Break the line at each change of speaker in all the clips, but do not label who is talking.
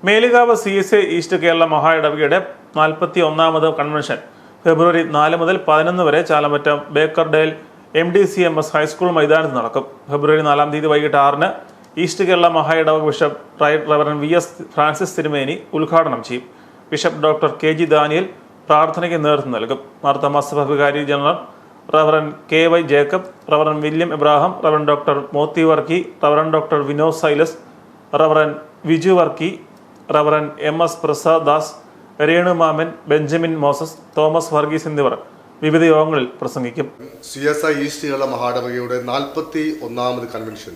Melukavu CSA East Kerala മഹായിടവകയുടെ 41ാമത് convention ഫെബ്രുവരി 4 മുതൽ 11 വരെ ചാലമറ്റം ബേക്കർഡേൽ MDCMS ഹൈസ്കൂൾ മൈതാനത്ത് നടക്കും. ഫെബ്രുവരി 4-ാം തീയതി വൈകിട്ട് 6-ന് ഈസ്റ്റ് കേരള മഹായിടവക ബിഷപ്പ് റവറൻ VS ഫ്രാൻസിസ് തിരുമേനി ഉദ്ഘാടനം ചെയ്യും. ബിഷപ്പ് ഡോക്ടർ KG ദാനിയൽ പ്രാർത്ഥനയ്ക്ക് നേതൃത്വം നൽകും. മാർത്തോമാ സഭ വികാരി general reverend KY Jacob, reverend William Abraham, reverend doctor Mothi Varkey, reverend doctor Vinod Silas, reverend Viju Varkey, reverend MS Prasad Das, Renu Mammen, Benjamin Moses, Thomas Varghese എന്നിവർ വിവിധ യോഗങ്ങളിൽ പ്രസംഗിക്കും.
CSI ഈസ്റ്റ് കേരള മഹായിടവകയുടെ 41ാമത് കൺവെൻഷൻ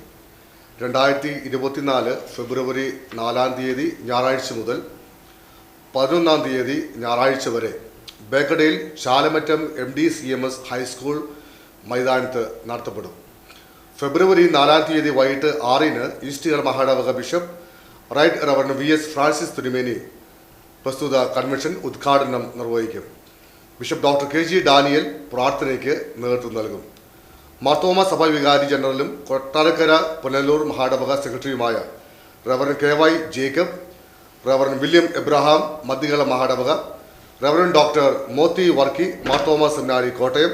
2024 ഫെബ്രുവരി 4-ാം തീയതി ഞായറാഴ്ച മുതൽ 11-ാം തീയതി ഞായറാഴ്ച വരെ ബേക്കഡേൽ ചാലമറ്റം MDCMS ഹൈസ്കൂൾ മൈതാനത്ത് നടത്തപ്പെടും. ഫെബ്രുവരി 4-ാം തീയതി വൈകിട്ട് 6-ന് ഈസ്റ്റ് കേരള മഹായിടവക bishop right reverend VS Francis തിരുമേനി പ്രസ്തുത കൺവെൻഷൻ ഉദ്ഘാടനം നിർവഹിക്കും. ബിഷപ്പ് ഡോക്ടർ KG ഡാനിയൽ പ്രാർത്ഥനയ്ക്ക് നേതൃത്വം നൽകും. മാർത്തോമാ സഭ വികാരി ജനറലും കൊട്ടാരക്കര പുനലൂർ മഹായിടവക സെക്രട്ടറിയുമായ reverend KY Jacob, reverend William Abraham Madhya Kerala മഹായിടവക, reverend doctor Mothi Varkey Marthoma seminary Kottayam,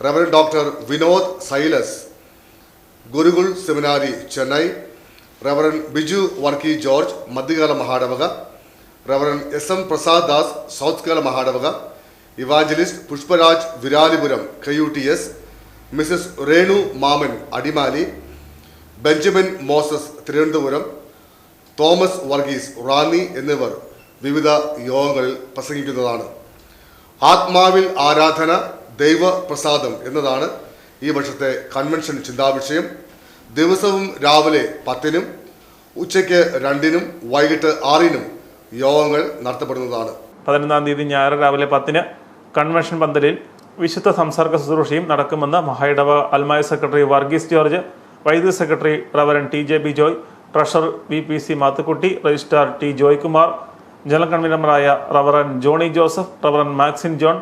reverend doctor Vinod Silas Gurukul seminary Chennai, reverend Biju Varkey George Madhya Kerala മഹായിടവക, reverend SM Prasad Das South Kerala മഹായിടവക, evangelist Pushparaj Viralipuram KUTS, Mrs Renu Mammen Adimali, Benjamin Moses Thiruvananthapuram, Thomas Varghese Ranni എന്നിവർ വിവിധ യോഗങ്ങളിൽ പ്രസംഗിക്കുന്നതാണ്. ആത്മാവിൽ ആരാധന ദൈവപ്രസാദം എന്നതാണ് ഈ വർഷത്തെ കൺവെൻഷൻ ചിന്താവിഷയം. ദിവസവും രാവിലെ 10-നും ഉച്ചയ്ക്ക് 2-നും വൈകിട്ട് 6-നും യോഗങ്ങൾ നടത്തപ്പെടുന്നതാണ്.
11-ാം തീയതി ഞായർ രാവിലെ 10-ന് കൺവെൻഷൻ പന്തലിൽ വിശുദ്ധ സംസർഗ ശുശ്രൂഷയും നടക്കുമെന്ന് മഹായിടവക അൽമായ സെക്രട്ടറി വർഗീസ് ജോർജ്, വൈദിക secretary reverend TJ Bijoy, treasurer VPC Mathukutty, registrar T Joykumar, general കൺവീനർമാരായ reverend Johnny Joseph, reverend Maxin John,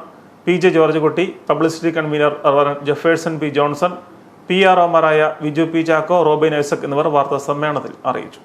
PJ George Kutty, publicity convener reverend Jefferson P Johnson, PROമാരായ Viju P Chacko, Robin Isaac എന്നിവർ വാർത്താ സമ്മേളനത്തിൽ അറിയിച്ചു.